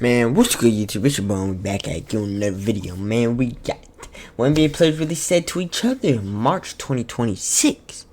Man, what's good, YouTube? It's your boy. We back at you another video, man. We got one NBA players really said to each other in March 2026.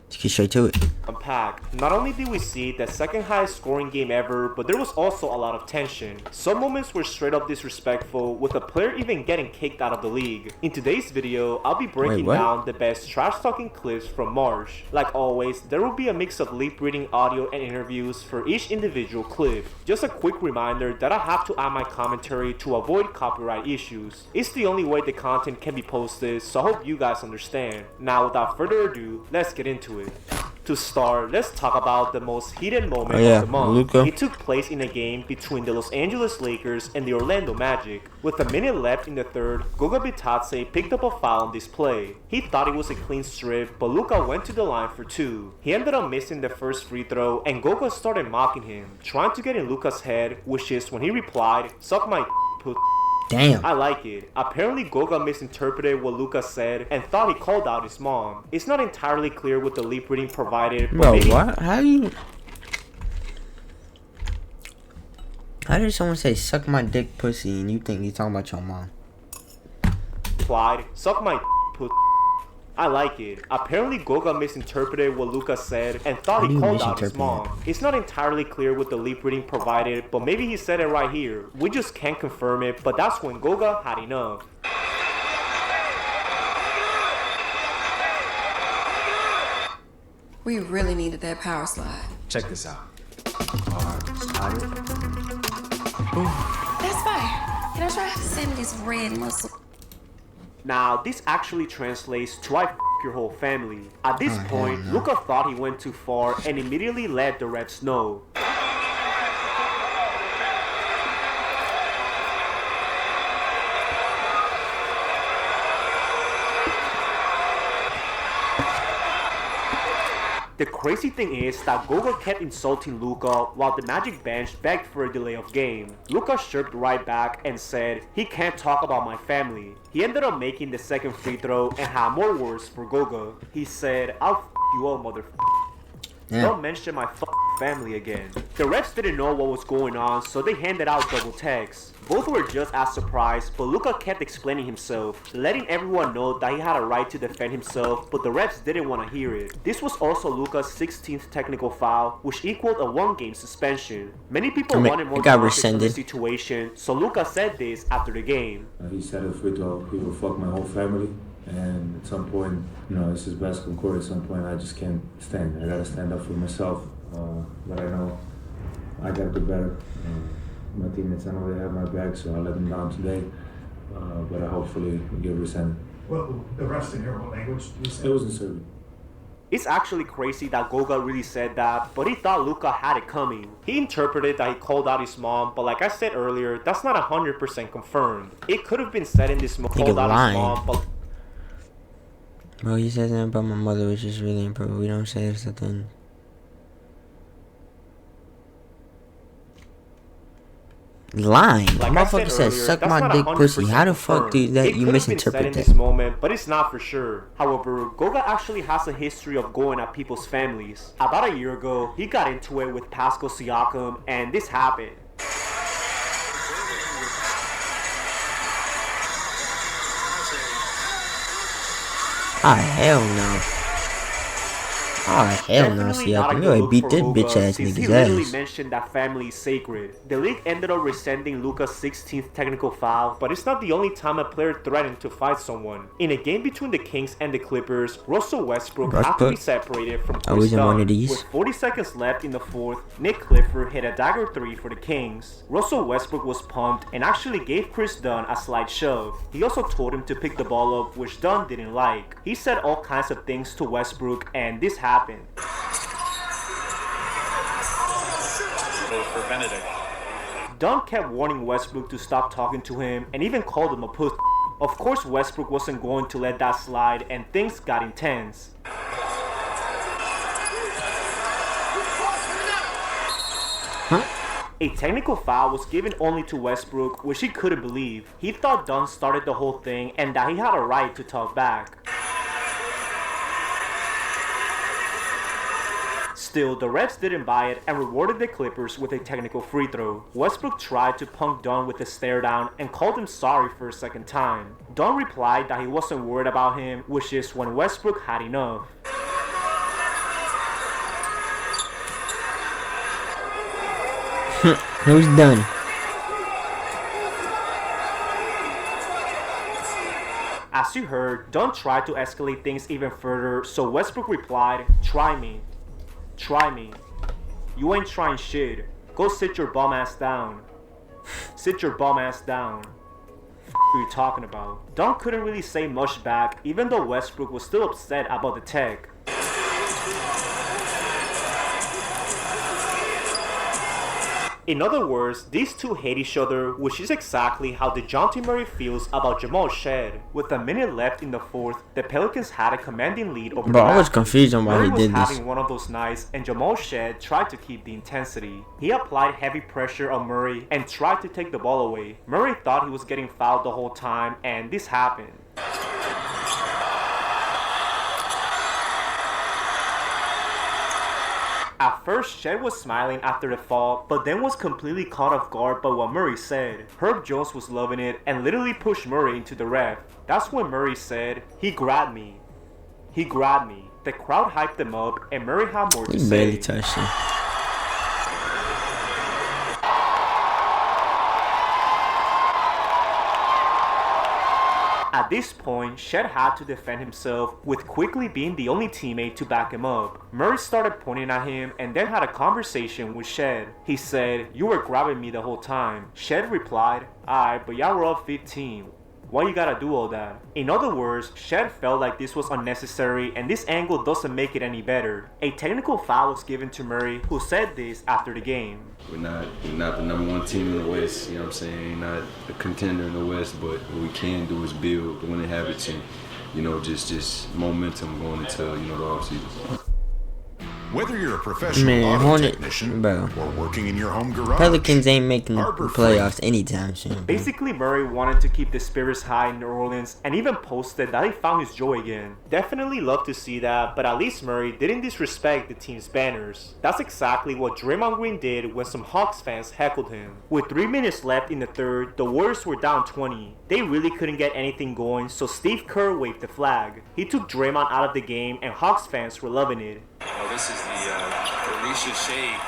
Let's get straight to it. Unpacked. Not only did we see the second highest scoring game ever, but there was also a lot of tension. Some moments were straight up disrespectful, with a player even getting kicked out of the league. In today's video, I'll be breaking down the best trash talking clips from March. Like always, there will be a mix of lip reading audio and interviews for each individual clip. Just a quick reminder that I have to add my commentary to avoid copyright issues. It's the only way the content can be posted, so I hope you guys understand. Now without further ado, let's get into it. To start, let's talk about the most heated moment of the month. Luka. It took place in a game between the Los Angeles Lakers and the Orlando Magic. With a minute left in the third, Goga Bitadze picked up a foul on this play. He thought it was a clean strip, but Luka went to the line for two. He ended up missing the first free throw, and Goga started mocking him, trying to get in Luka's head, which is when he replied, "Suck my put." Damn. I like it. Apparently Goga misinterpreted what Luka said and thought he called out his mom. It's not entirely clear what the lip reading provided, but Bro, what? How did someone say suck my dick pussy and you think he's talking about your mom? Replied, "Suck my put." I like it. Apparently Goga misinterpreted what Luka said and thought he called out his mom. It's not entirely clear what the lip reading provided, but maybe he said it right here. We just can't confirm it, but that's when Goga had enough. We really needed that power slide. Check this out. That's fine. Can I try sending this red muscle? Now, this actually translates to "I f your whole family." At this point, Luka thought he went too far and immediately let the refs know. The crazy thing is that Goga kept insulting Luka while the Magic bench begged for a delay of game. Luka chirped right back and said, "He can't talk about my family." He ended up making the second free throw and had more words for Goga. He said, "I'll f you up, Don't mention my family again." The refs didn't know what was going on, so they handed out double text. Both were just as surprised, but Luka kept explaining himself, letting everyone know that he had a right to defend himself, but the refs didn't want to hear it. This was also Luka's 16th technical foul, which equaled a one-game suspension. Many people wanted more context on the situation, so Luka said this after the game. He said if he will fuck my whole family. And at some point, this is basketball court. At some point, I just can't stand. I gotta stand up for myself. But I know I gotta do better. My teammates, I know they have my back, so I let them down today. But I hopefully will get resent. Well, the rest in here, what language do you say? It was in Serbian. It's actually crazy that Goga really said that, but he thought Luka had it coming. He interpreted that he called out his mom, but like I said earlier, that's not 100% confirmed. It could have been said in this moment, called out his mom, but... Bro, he said something about my mother, which is really important. We don't say something. Lying. Like Motherfucker said, "Suck my dick pussy." How the fuck do that? You misinterpret that? In this moment, but it's not for sure. However, Goga actually has a history of going at people's families. About a year ago, he got into it with Pascal Siakam, and this happened. Ah, hell no. Ah, hell no, Siakam. You ain't beat this bitch ass nigga's He literally ass. mentioned that family is sacred. The league ended up rescinding Luka's 16th technical foul, but it's not the only time a player threatened to fight someone. In a game between the Kings and the Clippers, Russell Westbrook had to be separated from Chris Dunn. With 40 seconds left in the fourth, Nick Clifford hit a dagger 3 for the Kings. Russell Westbrook was pumped and actually gave Chris Dunn a slight shove. He also told him to pick the ball up, which Dunn didn't like. He said all kinds of things to Westbrook, and this happened. For Benedict. Dunn kept warning Westbrook to stop talking to him and even called him a pussy. Of course, Westbrook wasn't going to let that slide, and things got intense. A technical foul was given only to Westbrook, which he couldn't believe. He thought Dunn started the whole thing and that he had a right to talk back. Still, the refs didn't buy it and rewarded the Clippers with a technical free throw. Westbrook tried to punk Dunn with a stare down and called him sorry for a second time. Dunn replied that he wasn't worried about him, which is when Westbrook had enough. Who's done? As you heard, Dunn tried to escalate things even further, so Westbrook replied, "Try me. Try me. You ain't trying shit. Go sit your bum ass down. Sit your bum ass down. F are you talking about?" Dunn couldn't really say much back, even though Westbrook was still upset about the tech. In other words, these two hate each other, which is exactly how DeJounte Murray feels about Jamal Shead. With a minute left in the fourth, the Pelicans had a commanding lead over the Bro, I was Raptors. confused on why Murray he did was this. having one of those nights, and Jamal Shead tried to keep the intensity. He applied heavy pressure on Murray and tried to take the ball away. Murray thought he was getting fouled the whole time, and this happened. At first, Shead was smiling after the fall, but then was completely caught off guard by what Murray said. Herb Jones was loving it and literally pushed Murray into the ref. That's when Murray said, "He grabbed me. He grabbed me." The crowd hyped him up, and Murray had more to He barely say. touched him. At this point, Shead had to defend himself, with quickly being the only teammate to back him up. Murray started pointing at him and then had a conversation with Shead. He said, "You were grabbing me the whole time." Shead replied, "Alright, but y'all were up 15. Why you gotta do all that?" In other words, Shead felt like this was unnecessary, and this angle doesn't make it any better. A technical foul was given to Murray, who said this after the game. We're not the number one team in the West, you know what I'm saying? Not a contender in the West, but what we can do is build the winning habits and, you know, just momentum going into, you know, the offseason. Whether you're a professional Man, auto Hornet, technician bro. or working in your home garage, Pelicans ain't making the Harbor Freight. playoffs anytime soon. Bro. Basically, Murray wanted to keep the spirits high in New Orleans and even posted that he found his joy again. Definitely love to see that, but at least Murray didn't disrespect the team's banners. That's exactly what Draymond Green did when some Hawks fans heckled him. With 3 minutes left in the third, the Warriors were down 20. They really couldn't get anything going, so Steve Kerr waved the flag. He took Draymond out of the game, and Hawks fans were loving it. Oh, this is the Alicia shade.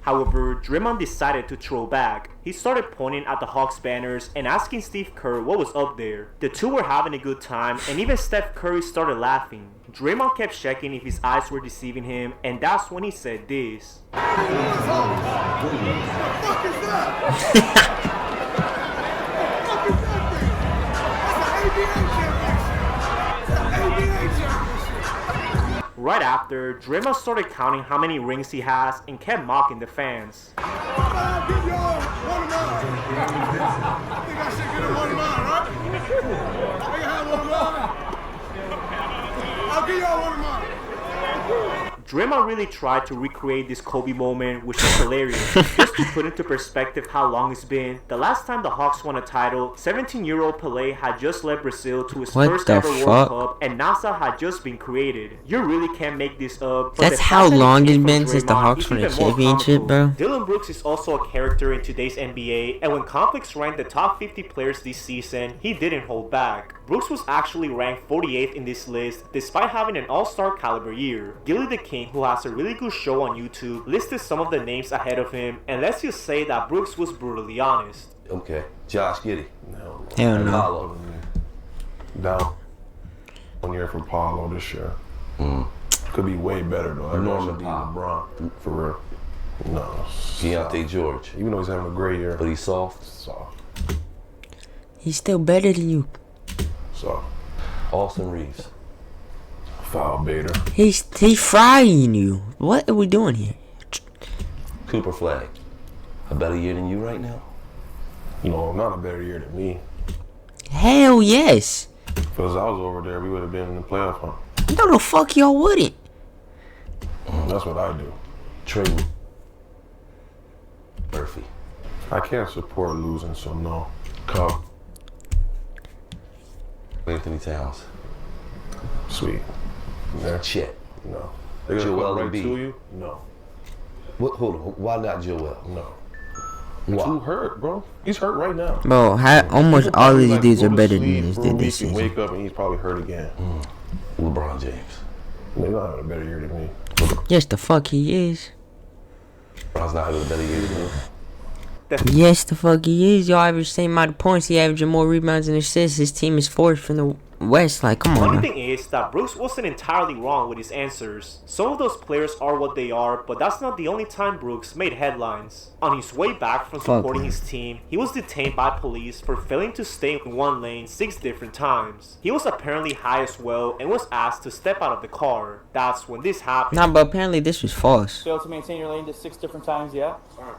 However, Draymond decided to throw back. He started pointing at the Hawks banners and asking Steve Kerr what was up there. The two were having a good time, and even Steph Curry started laughing. Draymond kept checking if his eyes were deceiving him, and that's when he said this. Right after, Draymond started counting how many rings he has and kept mocking the fans. Draymond really tried to recreate this Kobe moment, which is hilarious. Just to put into perspective how long it's been, the last time the Hawks won a title, 17-year-old Pelé had just led Brazil to his What first the ever fuck? World Cup, and NASA had just been created. You really can't make this up. But That's the how fact that it long came it's from been since the Draymond Hawks is won a even more championship, comical. bro. Dylan Brooks is also a character in today's NBA, and when Complex ranked the top 50 players this season, he didn't hold back. Brooks was actually ranked 48th in this list, despite having an all-star caliber year. Gilly the King, who has a really good show on YouTube, listed some of the names ahead of him, and let's just say that Brooks was brutally honest. Okay, Josh Giddey. No. Hell no. Apollo. Down. 1 year from Paulo this year. Could be way better though. I know Norman should be Powell. LeBron for real. No. Keontae George. Even though he's having a great year. But he's soft. Soft. He's still better than you. Soft. Austin Reeves. Foul baiter. He's frying you. What are we doing here? Cooper Flag. A better year than you right now? No, not a better year than me. Hell yes. Because I was over there, we would have been in the playoff hunt. No, the fuck y'all wouldn't. That's what I do. Trey Murphy. I can't support losing, so no. Cup. Anthony Towns. Sweet. Yeah. Chet. No. They're gonna Joel come right Embiid. to you? No. Hold on. Why not Joel? No. Why? Too hurt, bro. He's hurt right now. Bro, almost He'll all probably, these dudes go are to better sleep than this for a dude week this and season. wake up and he's probably hurt again. LeBron James. He's not having a better year than me. Yes, the fuck he is. LeBron's not having a better year than me. Yes, the fuck he is. Y'all average same amount of points. He averaging more rebounds and assists. His team is fourth from the West. Like, come on. Funny Now. thing is that Brooks wasn't entirely wrong with his answers. Some of those players are what they are, but that's not the only time Brooks made headlines. On his way back from supporting his team, he was detained by police for failing to stay in one lane 6 different times. He was apparently high as well and was asked to step out of the car. That's when this happened. Nah, but apparently this was false. Failed to maintain your lane to 6 different times, yeah?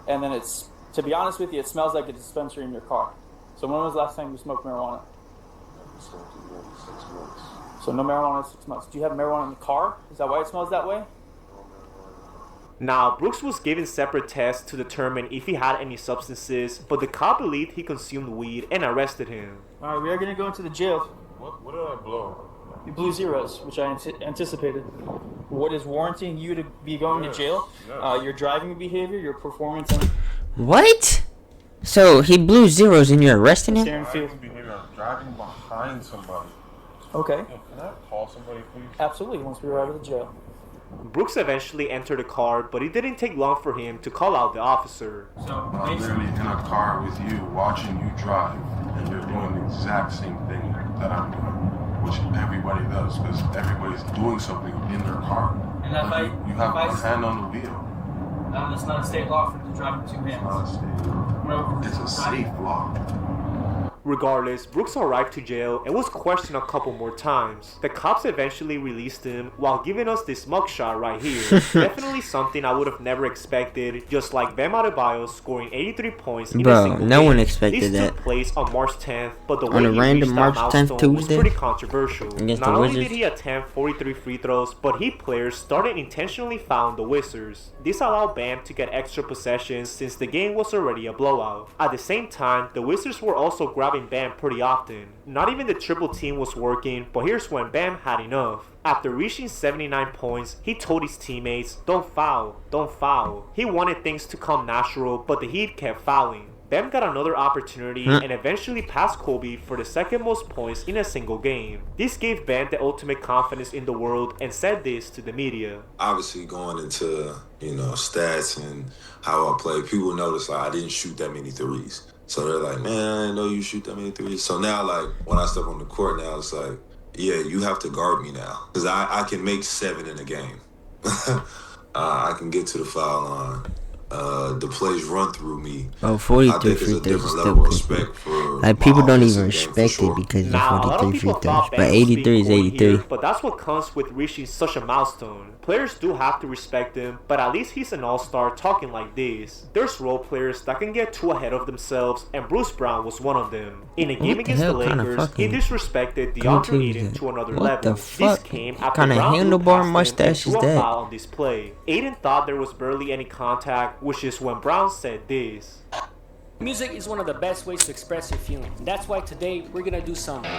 And then it's, to be honest with you, it smells like a dispensary in your car. So when was the last time you smoked marijuana? So no marijuana in 6 months. Do you have marijuana in the car? Is that why it smells that way? Now, Brooks was given separate tests to determine if he had any substances, but the cop believed he consumed weed and arrested him. Alright, we are going to go into the jail. What did I blow? You blew zeros, which I anticipated. What is warranting you to be going to jail? Your driving behavior, your performance, and What? So he blew zeros and you're arresting him? steering field. I'm driving behind somebody. Okay, Can I call somebody, please? absolutely, once we arrive at the jail. Brooks eventually entered the car, but it didn't take long for him to call out the officer. So, I'm literally in a car with you, watching you drive, and you're doing the exact same thing that I'm doing, which everybody does, because everybody's doing something in their car. And if But I- you have if I- one hand on the wheel. that's not a state law for the driving with 2 hands. It's a safe law. Regardless, Brooks arrived to jail and was questioned a couple more times. The cops eventually released him while giving us this mugshot right here. Definitely something I would have never expected, just like Bam Adebayo scoring 83 points in a Bro, single no game. one expected this that. took place on March 10th, but the On way a he random reached March that 10th milestone was Tuesday? pretty controversial. Against Not the only Wizards? did he attempt 43 free throws, but Heat players started intentionally fouling the Wizards. This allowed Bam to get extra possessions since the game was already a blowout. At the same time, the Wizards were also grabbing Bam pretty often. Not even the triple team was working, but here's when Bam had enough. After reaching 79 points, he told his teammates, "Don't foul, don't foul." He wanted things to come natural, but the Heat kept fouling. Bam got another opportunity and eventually passed Kobe for the second most points in a single game. This gave Bam the ultimate confidence in the world and said this to the media. Obviously going into, stats and how I play, people notice like I didn't shoot that many threes. So they're like, man, I didn't know you shoot that many threes. So now like when I step on the court now, it's like, yeah, you have to guard me now. Because I can make 7 in a game. I can get to the foul line. The plays run through me. Bro, I 43 think it's free a throws is different still level of crazy. respect for Like, my people don't offensive even game, for respect sure. it because of Now, a lot of 43 free people throws. thought But Bam was 83 is being coy 83. here, but that's what comes with reaching such a milestone. Players do have to respect him, but at least he's an all-star talking like this. There's role players that can get too ahead of themselves, and Bruce Brown was one of them. In a game the against the hell kinda Lakers, he fucking disrespected DeAndre cartoon is Ayton that? to another What level. the fuck? This came What after kinda Brown blew handlebar past him mustache and is threw a that? foul on this play. Ayton thought there was barely any contact, which is when Brown said this. Music is one of the best ways to express your feeling. That's why today we're gonna do something.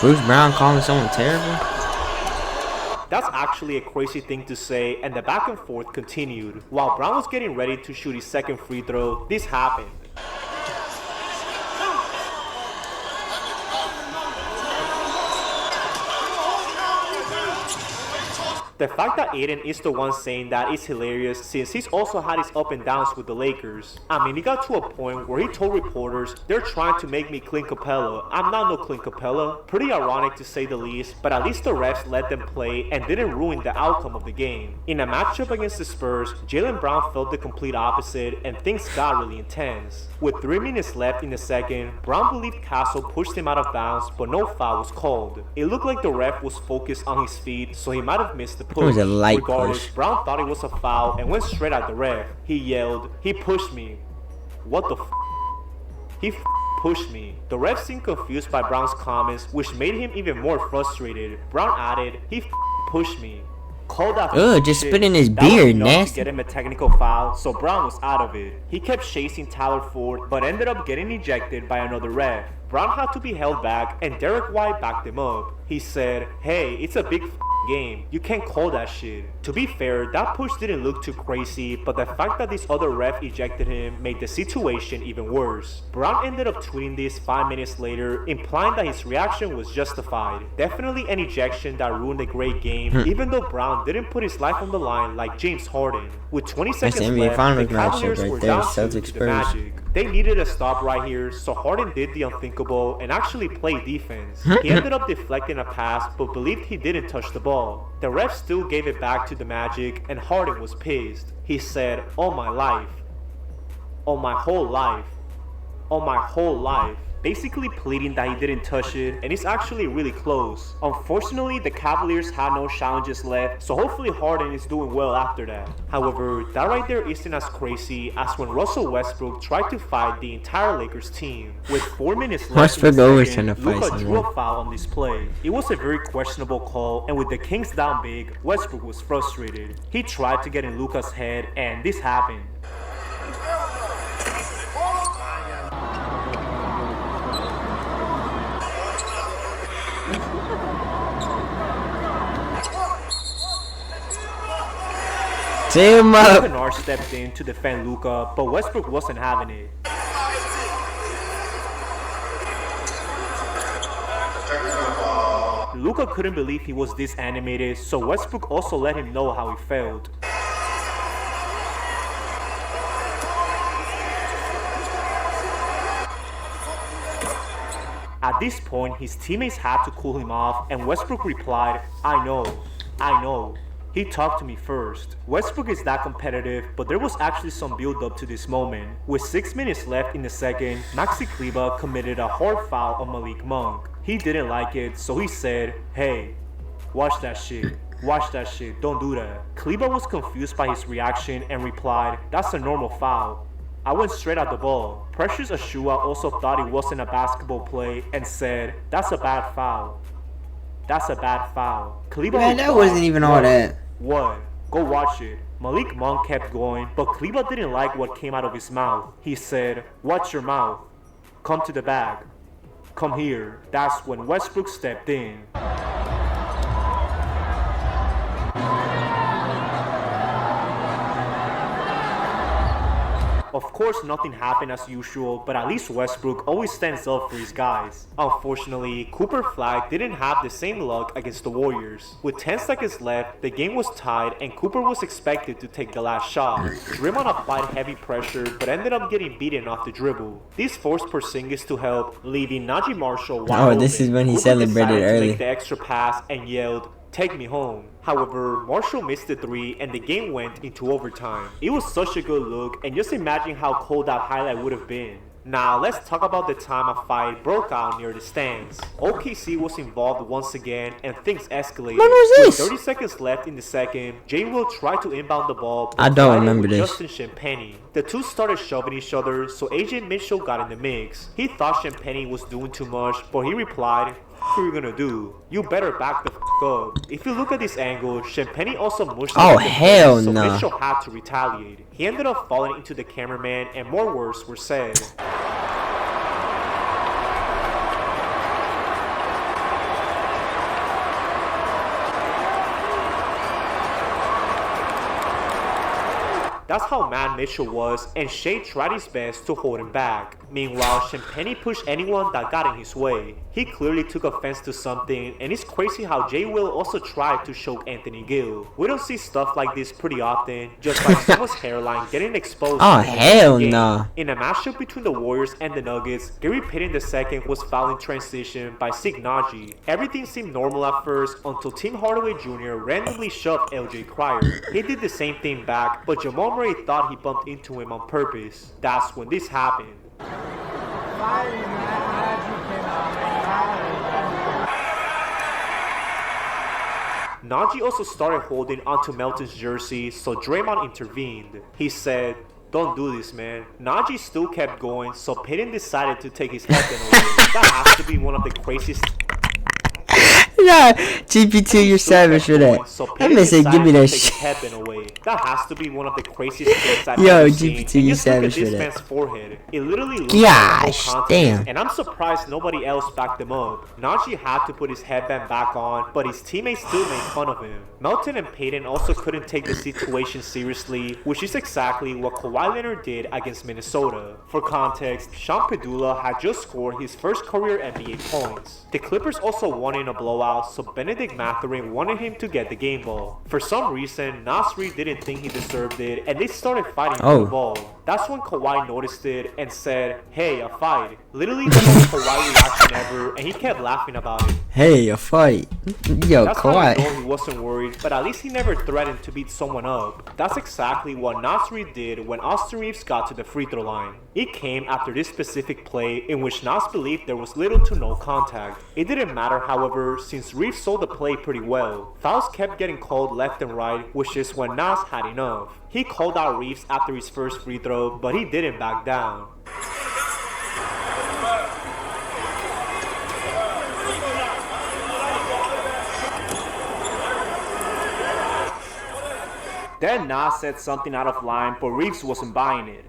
Bruce Brown calling someone terrible? That's actually a crazy thing to say, and the back and forth continued. While Brown was getting ready to shoot his second free throw, this happened. The fact that Aiden is the one saying that is hilarious since he's also had his up and downs with the Lakers. I mean, he got to a point where he told reporters, "They're trying to make me Clint Capella. I'm not no Clint Capella." Pretty ironic to say the least, but at least the refs let them play and didn't ruin the outcome of the game. In a matchup against the Spurs, Jaylen Brown felt the complete opposite and things got really intense. With 3 minutes left in the second, Brown believed Castle pushed him out of bounds, but no foul was called. It looked like the ref was focused on his feet, so he might have missed the push. It was a light Regardless, push. Brown thought it was a foul and went straight at the ref. He yelled, "He pushed me." What the f? He pushed me. The ref seemed confused by Brown's comments, which made him even more frustrated. Brown added, "He pushed me." Called out Ugh, just shit. spit in his That was beard, enough nasty. to get him a technical foul, so Brown was out of it. He kept chasing Tyler Ford, but ended up getting ejected by another ref. Brown had to be held back, and Derek White backed him up. He said, "Hey, it's a big game. You can't call that shit." To be fair, that push didn't look too crazy, but the fact that this other ref ejected him made the situation even worse. Brown ended up tweeting this 5 minutes later, implying that his reaction was justified. Definitely an ejection that ruined a great game, even though Brown didn't put his life on the line like James Harden. With 20 seconds NBA left, the Finals matchup Cavaliers right were there, down Celtics 2 to the Spurs. Magic. They needed a stop right here, so Harden did the unthinkable and actually played defense. He ended up deflecting a pass, but believed he didn't touch the ball. The ref still gave it back to the Magic, and Harden was pissed. He said, "All my life. All my whole life. All my whole life." Basically pleading that he didn't touch it, and it's actually really close. Unfortunately, the Cavaliers had no challenges left, so hopefully Harden is doing well after that. However, that right there isn't as crazy as when Russell Westbrook tried to fight the entire Lakers team. With 4 minutes left Westbrook in the always second, trying to fight Luka drew someone. a foul on this play. It was a very questionable call, and with the Kings down big, Westbrook was frustrated. He tried to get in Luka's head, and this happened. Tear him up. Kennard stepped in to defend Luka, but Westbrook wasn't having it. Luka couldn't believe he was this animated, so Westbrook also let him know how he felt. At this point, his teammates had to cool him off, and Westbrook replied, I know. He talked to me first. Westbrook is that competitive, but there was actually some build up to this moment. With 6 minutes left in the second, Maxi Kleber committed a hard foul on Malik Monk. He didn't like it, so he said, hey, watch that shit. Watch that shit, don't do that. Kleber was confused by his reaction and replied, that's a normal foul. I went straight at the ball. Precious Achiuwa also thought it wasn't a basketball play and said, that's a bad foul. That's a bad foul. Kleber Man, that replied, wasn't even all that. What? Go watch it. Malik Monk kept going, but Kleber didn't like what came out of his mouth. He said, watch your mouth. Come to the bag. Come here. That's when Westbrook stepped in. Of course, nothing happened as usual, but at least Westbrook always stands up for his guys. Unfortunately, Cooper Flag didn't have the same luck against the Warriors. With 10 seconds left, the game was tied and Cooper was expected to take the last shot. Draymond applied heavy pressure but ended up getting beaten off the dribble. This forced Porzingis to help, leaving Najee Marshall wide open. This is when he Cooper celebrated decided to early. make the extra pass and yelled, take me home. However, Marshall missed the 3 and the game went into overtime. It was such a good look, and just imagine how cool that highlight would have been. Now, let's talk about the time a fight broke out near the stands. OKC was involved once again, and things escalated. When was this? With 30 seconds left in the second, Jay Will tried to inbound the ball, but I don't collided remember with this. Justin Champagnie. The two started shoving each other, so AJ Mitchell got in the mix. He thought Champagnie was doing too much, but he replied, what are you gonna do? You better back the up. If you look at this angle, Champagnie also mushed Oh, him in the hell face, so no. Mitchell had to retaliate. He ended up falling into the cameraman and more words were said. That's how mad Mitchell was, and Shea tried his best to hold him back. Meanwhile, Champagnie pushed anyone that got in his way. He clearly took offense to something, and it's crazy how Jay Will also tried to choke Anthony Gill. We don't see stuff like this pretty often, just like someone's hairline getting exposed. Oh, in the hell game. no. In a matchup between the Warriors and the Nuggets, Gary Payton II was fouled in transition by Sig Nagy. Everything seemed normal at first until Tim Hardaway Jr. randomly shoved LJ Cryer. He did the same thing back, but Jamal Murray thought he bumped into him on purpose. That's when this happened. Najee also started holding onto Melton's jersey, so Draymond intervened. He said, don't do this, man. Najee still kept going, so Payton decided to take his headband away. That has to be one of the craziest Nah, GPT, you're savage for that. So That man said, give me that take his shit. headband away. That has to be one of the craziest things I've Yo, ever GPT, seen. you And just look at savage for this that. man's forehead. It literally looks like a Gosh, whole continent, damn. and I'm surprised nobody else backed him up. Najee had to put his headband back on, but his teammates still made fun of him. Melton and Payton also couldn't take the situation seriously, which is exactly what Kawhi Leonard did against Minnesota. For context, Sean Padula had just scored his first career NBA points. The Clippers also won in a blowout, so Benedict Mathurin wanted him to get the game ball. For some reason, Naz Reid didn't think he deserved it, and they started fighting for the ball. That's when Kawhi noticed it and said, "Hey, a fight." Literally the most Kawhi reaction ever, and he kept laughing about it. Hey, a fight. Yo, That's how I know Kawhi. he wasn't worried, but at least he never threatened to beat someone up. That's exactly what Naz Reid did when Austin Reeves got to the free throw line. It came after this specific play in which Naz believed there was little to no contact. It didn't matter, however, since Reeves sold the play pretty well. Fouls kept getting called left and right, which is when Naz had enough. He called out Reeves after his first free throw, but he didn't back down. Then Nas said something out of line, but Reeves wasn't buying it.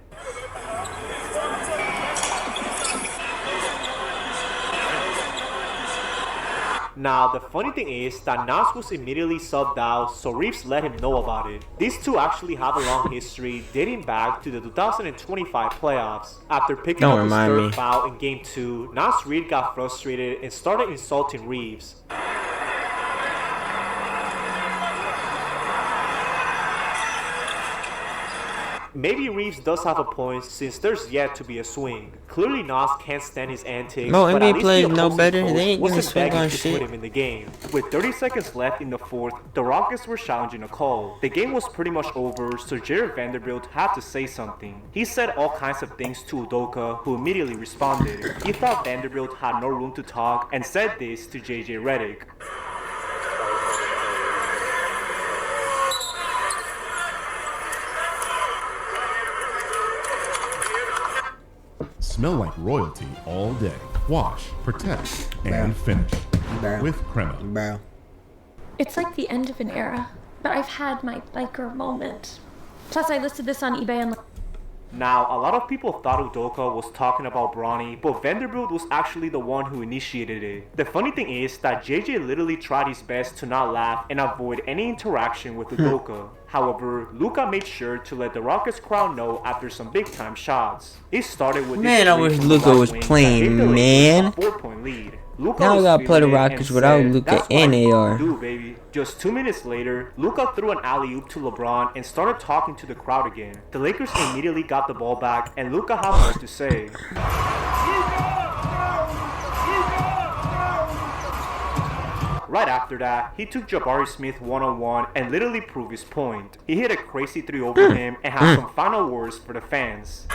Now, the funny thing is that Nas was immediately subbed out, so Reeves let him know about it. These two actually have a long history dating back to the 2025 playoffs. After picking up his third foul in Game 2, Nas Reid got frustrated and started insulting Reeves. Maybe Reeves does have a point since there's yet to be a swing. Clearly Nas can't stand his antics, No, but NBA at least players the know opposing better. coach They ain't gonna wasn't swing begging on to shit. put him in the game. With 30 seconds left in the fourth, the Rockets were challenging a call. The game was pretty much over, so Jared Vanderbilt had to say something. He said all kinds of things to Udoka, who immediately responded. He thought Vanderbilt had no room to talk and said this to JJ Redick. Smell like royalty all day. Wash, protect, and finish with Crema. Bro. It's like the end of an era, but I've had my biker moment. Plus, I listed this on eBay and... Now, a lot of people thought Udoka was talking about Bronny, but Vanderbilt was actually the one who initiated it. The funny thing is that JJ literally tried his best to not laugh and avoid any interaction with Udoka. However, Luka made sure to let the Rockets crowd know after some big time shots. It started with Man, I wish Luka was playing, man. 4-point lead. Luka Now we was gotta play the feeling it Rockets and without said, Luka "That's and what AR." I do, baby." Just 2 minutes later, Luka threw an alley-oop to LeBron and started talking to the crowd again. The Lakers immediately got the ball back, and Luka had more to say. Right after that, he took Jabari Smith one-on-one and literally proved his point. He hit a crazy three over him and had some final words for the fans.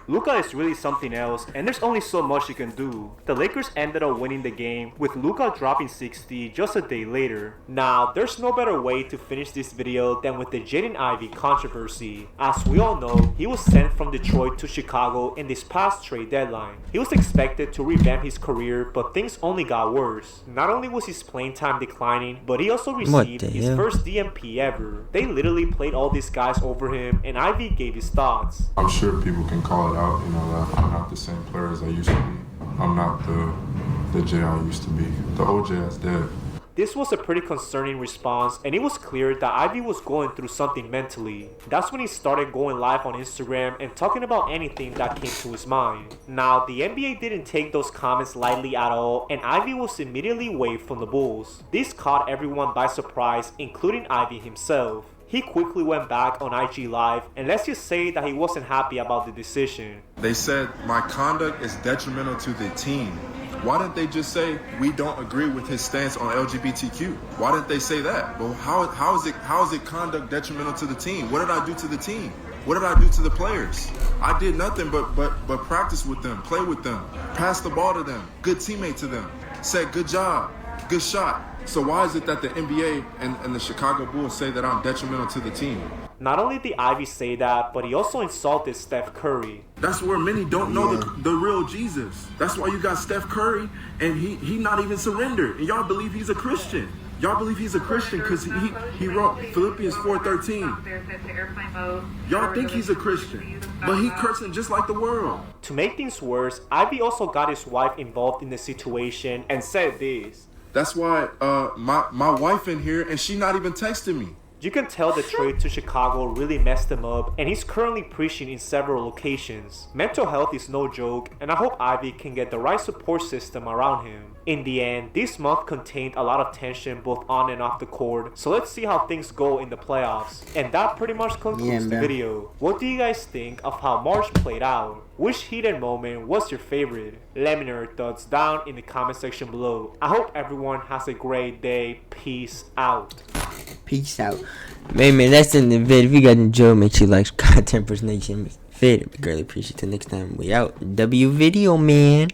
Luka is really something else, and there's only so much he can do. The Lakers ended up winning the game, with Luka dropping 60 just a day later. Now, there's no better way to finish this video than with the Jaden Ivey controversy. As we all know, he was sent from Detroit to Chicago in this past trade deadline. He was expected to revamp his career, but things only got worse. Not only was his playing time declining, but he also received his first DMP ever. They literally played all these guys over him, and Ivey gave his thoughts. I'm sure people can call it out, that I'm not the same player as I used to be. I'm not the Jay I used to be. The OJ is dead. This was a pretty concerning response, and it was clear that Ivey was going through something mentally. That's when he started going live on Instagram and talking about anything that came to his mind. Now, the NBA didn't take those comments lightly at all, and Ivey was immediately waived from the Bulls. This caught everyone by surprise, including Ivey himself. He quickly went back on IG Live, and let's just say that he wasn't happy about the decision. They said my conduct is detrimental to the team. Why didn't they just say we don't agree with his stance on LGBTQ? Why didn't they say that? Well, how is it conduct detrimental to the team? What did I do to the team? What did I do to the players? I did nothing but practice with them, play with them, pass the ball to them, good teammate to them, said good job, good shot. So why is it that the NBA and the Chicago Bulls say that I'm detrimental to the team? Not only did Ivy say that, but he also insulted Steph Curry. That's where many don't know the real Jesus. That's why you got Steph Curry, and he not even surrendered. And y'all believe he's a Christian. Y'all believe he's a Christian because he wrote Philippians 4:13. Y'all think he's a Christian, but he cursing just like the world. To make things worse, Ivy also got his wife involved in the situation and said this. That's why my wife in here, and she not even texting me. You can tell the trade to Chicago really messed him up, and he's currently preaching in several locations. Mental health is no joke, and I hope Ivy can get the right support system around him. In the end, this month contained a lot of tension both on and off the court, so let's see how things go in the playoffs. And that pretty much concludes the video. What do you guys think of how March played out? Which heated moment was your favorite? Let me know your thoughts down in the comment section below. I hope everyone has a great day. Peace out. Peace out. Man, that's in the vid. If you guys enjoyed, make sure you like, subscribe, 10% Nation. It'd be greatly appreciated. Till next time, we out. W video, man.